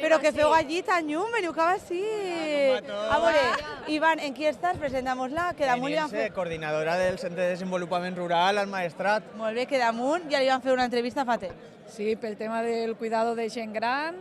Però que feu allí tan llum, veniu cap així. A veure, Ivan, en qui estàs? Presentamos-la, que damunt li van fer... coordinadora del Centre de Desenvolupament Rural al Maestrat. Molt bé, que damunt ja li van fer una entrevista fa temps. Sí, pel tema del cuidado de gent gran,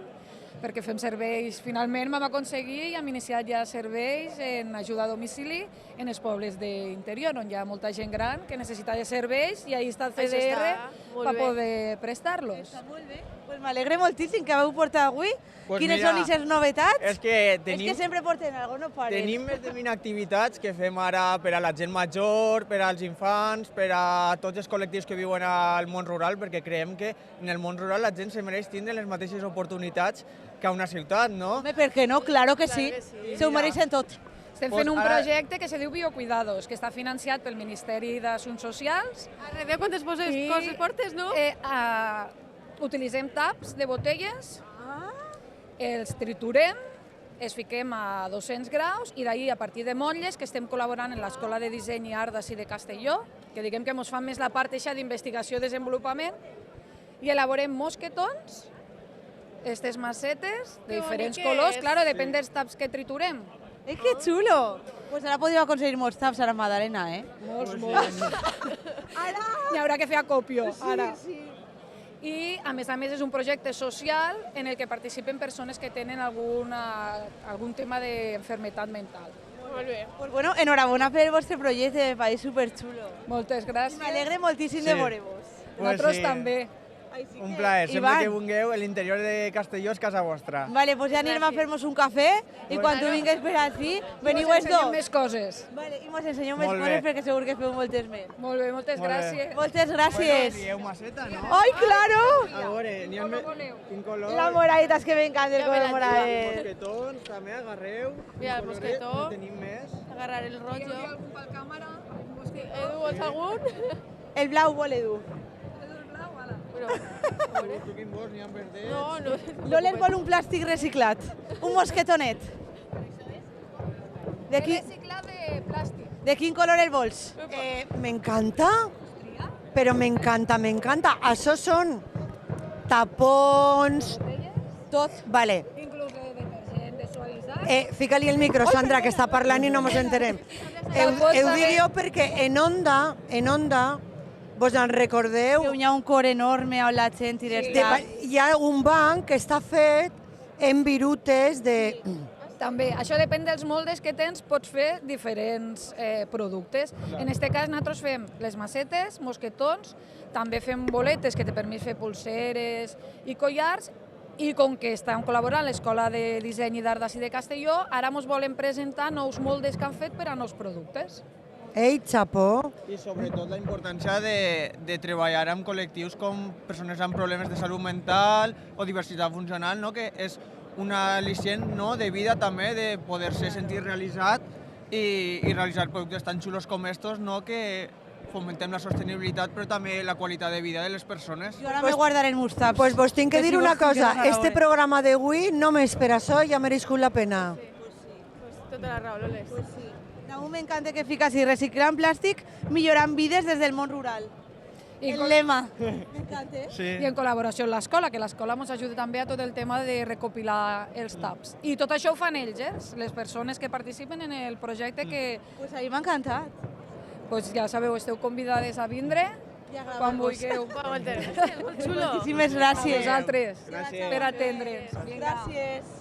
perquè fem serveis. Finalment vam aconseguir i hem iniciat ja serveis en ajuda a domicili en els pobles d'interior, on hi ha molta gent gran que necessita de serveis i ahí està el CDR per poder prestar-los. Està molt bé. Pues m'alegre moltíssim que vau portar avui. Pues Quines mira, són aquestes novetats? És que És que sempre porten alguna cosa, no paren. tenim més de 20 activitats que fem ara per a la gent major, per als infants, per a tots els col·lectius que viuen al món rural, perquè creiem que en el món rural la gent se mereix tindre les mateixes oportunitats que a una ciutat, no? Home, per què no? Claro que sí. Se ho mereixen tot. Estem fent un projecte que se diu Biocuidados, que està financiat pel Ministeri d'Assumptes Socials. Arredeu quantes coses portes, no? Utilitzem taps de botelles, els triturem, els fiquem a 200 graus i d'ahir, a partir de motlles, que estem col·laborant en l'Escola de Disseny i Art d'ací de Castelló, que diguem que ens fan més la part d'investigació i desenvolupament, i elaborem mosquetons, aquestes macetes de diferents colors, claro, depèn dels taps que triturem. Que xulo! Pues ara podríeu aconseguir molts taps a la Madalena, Molts. N'hi haurà que fer acopio, ara. I, a més, és un projecte social en el que participen persones que tenen algun tema d'enfermetat mental. Molt bé. Pues bueno, enhorabona per el vostre projecte, me pareix superxulo. Moltes gràcies. M'alegre moltíssim de veure-vos. Nosaltres també. Un plaer, sempre que vingueu, l'interior de Castelló és casa vostra. Vale, pues ja anirem a fer-nos un cafè i quan tu vingues per aquí, veniu els dos. Més coses. Vale, i mos ensenyeu més coses perquè segur que feu moltes més. Molt bé, moltes gràcies. Moltes gràcies. Dieu maceta, no? ¡Ay, claro! A veure, n'hi ha quin color. La moradita, és que m'encanta el color moradet. Mosquetons, també agarreu. Mira, el mosquetó. Tenim més. Agarrar el rotllo. algun pel càmera? Edu, vols algun? El blau vol Edu. Tu quin vols, n'hi ha verdet? No. L'Oler vol un plàstic reciclat, un mosquetonet. Reciclat de plàstic. De quin color el vols? M'encanta, però m'encanta. Això són tapons... Tot. Vale. Inclús de detergent, de suavitzant. Fica-li el micro, Sandra, que està parlant i no mos enterem. Ho dic jo perquè en Onda, vos en recordeu? Hi ha un cor enorme on la gent i les taps. Hi ha un banc que està fet en virutes de... També, això depèn dels moldes que tens, pots fer diferents productes. En aquest cas nosaltres fem les macetes, mosquetons, també fem boletes que te permet fer pulseres i collars, i com que estem col·laborant a l'Escola de Disseny i d'Art d'ací de Castelló, ara ens volen presentar nous moldes que han fet per a nous productes. Ei, xapó! I sobretot la importància de treballar amb col·lectius com persones amb problemes de salut mental o diversitat funcional, no? Que és una al·licient, no? De vida també, de poder-se sentir realitzat i realitzar productes tan xulos com estos, no? Que fomentem la sostenibilitat però també la qualitat de vida de les persones. Jo ara me guardaré els meus taps. Pues vos tinc que dir una cosa, este programa... programa d'avui només per això ja ha merescut la pena. Tota la raó, Loles. A mi m'encanta que fica així, reciclant plàstic, millorant vides des del món rural. El lema. M'encanta. Sí. I en col·laboració amb l'escola, que l'escola ens ajuda també a tot el tema de recopilar els taps. I tot això ho fan ells, les persones que participen en el projecte que... Pues a mi m'ha encantat. Pues ja sabeu, esteu convidades a vindre quan vulgueu. Molt xulo. Moltíssimes gràcies. Vosaltres, Gràcies. per atendre'ns. Gràcies.